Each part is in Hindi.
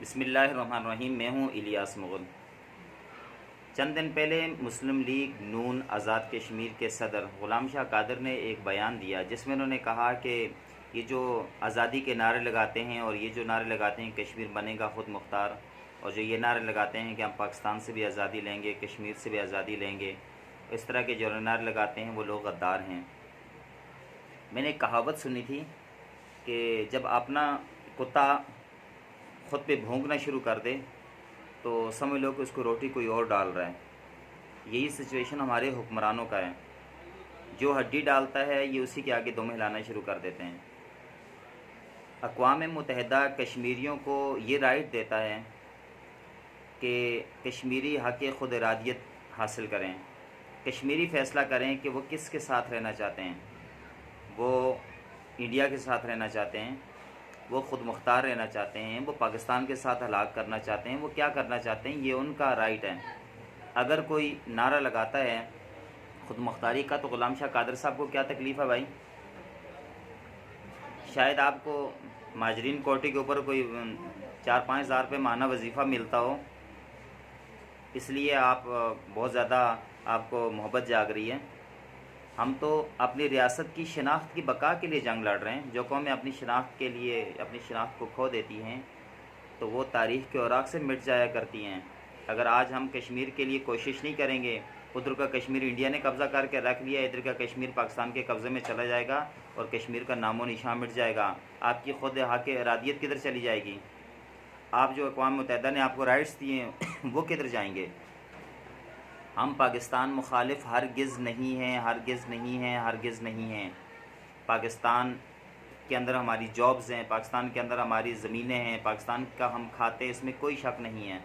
बिस्मिल्लाहिर्रहमानिर्रहीम। मैं हूँ इलियास मुग़ल। चंद दिन पहले मुस्लिम लीग नून आज़ाद कश्मीर के सदर ग़ुलाम शाह कादर ने एक बयान दिया जिसमें उन्होंने कहा कि ये जो आज़ादी के नारे लगाते हैं और ये जो नारे लगाते हैं कश्मीर बनेगा ख़ुद मुख्तार, और जो ये नारे लगाते हैं कि हम पाकिस्तान से भी आज़ादी लेंगे, कश्मीर से भी आज़ादी लेंगे, इस तरह के जो नारे लगाते हैं वो लोग गद्दार हैं। मैंने एक कहावत सुनी थी कि जब अपना कुत्ता ख़ुद पे भौंकना शुरू कर दे तो समझ लो कि उसको रोटी कोई और डाल रहा है। यही सिचुएशन हमारे हुक्मरानों का है। जो हड्डी डालता है ये उसी के आगे दुम हिलाना शुरू कर देते हैं। अक़वाम मुत्तहिदा कश्मीरियों को ये राइट देता है कि कश्मीरी हक़ ख़ुद इरादियत हासिल करें, कश्मीरी फ़ैसला करें कि वो किसके साथ रहना चाहते हैं। वो इंडिया के साथ रहना चाहते हैं, वो ख़ुद मुख्तार रहना चाहते हैं, वो पाकिस्तान के साथ हलाक करना चाहते हैं, वो क्या करना चाहते हैं, ये उनका राइट है। अगर कोई नारा लगाता है ख़ुद मुख्तारी का तो ग़ुलाम शाह कादर साहब को क्या तकलीफ़ है भाई? शायद आपको माजरीन कोटी के ऊपर कोई 4-5 हज़ार रुपये माना वजीफ़ा मिलता हो, इसलिए आप बहुत ज़्यादा आपको मोहब्बत जाग रही है। हम तो अपनी रियासत की शनाख्त की बका के लिए जंग लड़ रहे हैं। जो कौमें अपनी शनाख्त के लिए अपनी शनाख्त को खो देती हैं तो वो तारीख़ के औराक से मिट जाया करती हैं। अगर आज हम कश्मीर के लिए कोशिश नहीं करेंगे, उधर का कश्मीर इंडिया ने कब्ज़ा करके रख लिया, इधर का कश्मीर पाकिस्तान के कब्ज़े में चला जाएगा और कश्मीर का नामो निशान मिट जाएगा। आपकी ख़ुद हक़ इरादियत किधर चली जाएगी? आप जो अक़वाम मुत्तहिदा ने आपको राइट्स दिए हैं वो किधर जाएंगे? हम पाकिस्तान मुखालिफ हरगिज़ नहीं हैं, हरगिज़ नहीं हैं, हरगिज़ नहीं हैं। पाकिस्तान के अंदर हमारी जॉब्स हैं, पाकिस्तान के अंदर हमारी ज़मीनें हैं, पाकिस्तान का हम खाते, इसमें कोई शक नहीं है।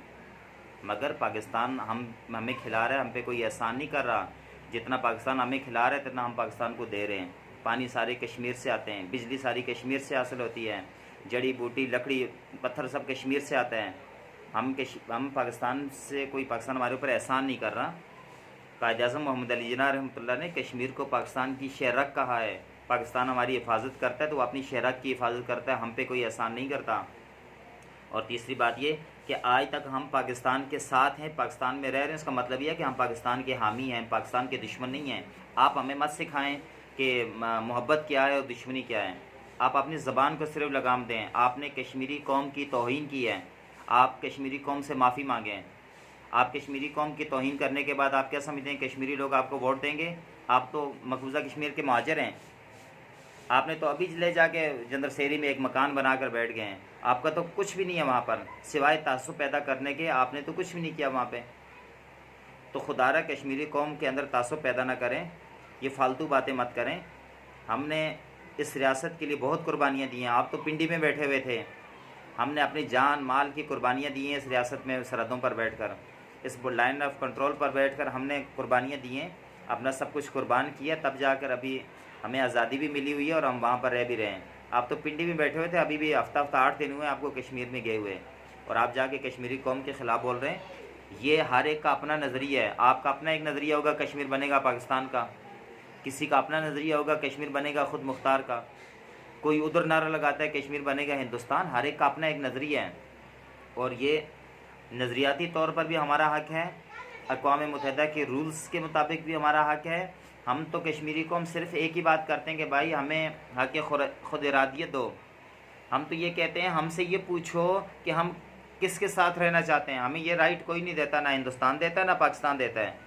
मगर पाकिस्तान हमें खिला रहा है, हम पे कोई एहसान नहीं कर रहा। जितना पाकिस्तान हमें खिला रहा है जितना हम पाकिस्तान को दे रहे हैं। पानी सारे कश्मीर से आते हैं, बिजली सारी कश्मीर से हासिल होती है, जड़ी बूटी लकड़ी पत्थर सब कश्मीर से आता है। हम पाकिस्तान से कोई पाकिस्तान हमारे ऊपर एहसान नहीं कर रहा। कायद-ए-आज़म मोहम्मद अली जिन्ना रहमतुल्लाह ने कश्मीर को पाकिस्तान की शहरक कहा है। पाकिस्तान हमारी हिफाजत करता है तो वो अपनी शहरक की हिफाजत करता है, हम पे कोई एहसान नहीं करता। और तीसरी बात ये कि आज तक हम पाकिस्तान के साथ हैं, पाकिस्तान में रह रहे हैं, इसका मतलब यह है कि हम पाकिस्तान के हामी हैं, पाकिस्तान के दुश्मन नहीं हैं। आप हमें मत सिखाएं कि मोहब्बत क्या है और दुश्मनी क्या है। आप अपनी ज़बान को सिर्फ लगाम दें। आपने कश्मीरी कौम की तौहीन की है, आप कश्मीरी कौम से माफ़ी मांगें। आप कश्मीरी कौम की तौहीन करने के बाद आप क्या समझते हैं कश्मीरी लोग आपको वोट देंगे? आप तो मकबूजा कश्मीर के महाजर हैं। आपने तो अभी ले जाके जंदरसेरी में एक मकान बनाकर बैठ गए हैं। आपका तो कुछ भी नहीं है वहाँ पर, सिवाय तासुब पैदा करने के। आपने तो कुछ भी नहीं किया वहाँ पे। तो खुदारा कश्मीरी कौम के अंदर तासुब पैदा ना करें, ये फालतू बातें मत करें। हमने इस रियासत के लिए बहुत कुर्बानियाँ दी हैं। आप तो पिंडी में बैठे हुए थे, हमने अपनी जान माल की कुर्बानियाँ दी हैं। इस रियासत में सरहदों पर बैठकर, इस लाइन ऑफ कंट्रोल पर बैठकर हमने कुर्बानियाँ दी हैं, अपना सब कुछ कुर्बान किया, तब जाकर अभी हमें आज़ादी भी मिली हुई है और हम वहाँ पर रह भी रहे हैं। आप तो पिंडी में बैठे हुए थे, अभी भी हफ्ता 8 दिन हुए आपको कश्मीर में गए हुए, और आप जाके कश्मीरी कौम के ख़िलाफ़ बोल रहे हैं। ये हर एक का अपना नज़रिया है। आपका अपना एक नज़रिया होगा कश्मीर बनेगा पाकिस्तान का, किसी का अपना नज़रिया होगा कश्मीर बनेगा ख़ुद मुख्तार का, कोई उधर नारा लगाता है कश्मीर बनेगा हिंदुस्तान। हर एक का अपना एक नज़रिया है और ये नज़रियाती तौर पर भी हमारा हक़ है, अक़वाम मुत्तहिदा के रूल्स के मुताबिक भी हमारा हक़ है। हम तो कश्मीरी कौम सिर्फ़ एक ही बात करते हैं कि भाई हमें हक़ ख़ुद इरादियत दो। हम तो ये कहते हैं हमसे ये पूछो कि हम किसके साथ रहना चाहते हैं। हमें ये राइट कोई नहीं देता, ना हिंदुस्तान देता है ना पाकिस्तान देता है।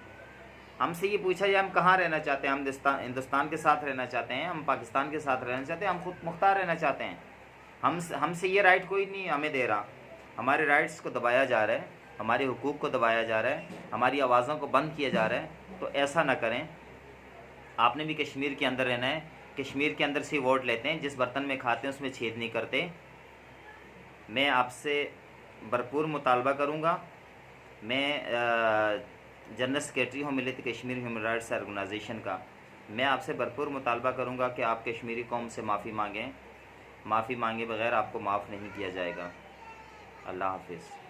हमसे ये पूछा जाए हम कहाँ रहना चाहते हैं, हम हिंदुस्तान के साथ रहना चाहते हैं, हम पाकिस्तान के साथ रहना चाहते हैं, हम खुद मुख्तार रहना चाहते हैं। हमसे ये राइट कोई नहीं हमें दे रहा। हमारे राइट्स को दबाया जा रहा है, हमारे हुकूक़ को दबाया जा रहा है, हमारी आवाज़ों को बंद किया जा रहा है। तो ऐसा ना करें। आपने भी कश्मीर के अंदर रहना है, कश्मीर के अंदर से वोट लेते हैं, जिस बर्तन में खाते हैं उसमें छेद नहीं करते। मैं आपसे भरपूर मुतालबा करूँगा। मैं जनरल सेक्रेटरी हूँ मिलित कश्मीर ह्यूमन राइट्स ऑर्गेनाइजेशन का। मैं आपसे भरपूर मुतालबा करूँगा कि आप कश्मीरी कौम से माफ़ी मांगें। माफ़ी मांगे बग़ैर आपको माफ़ नहीं किया जाएगा। अल्लाह हाफ़िज़।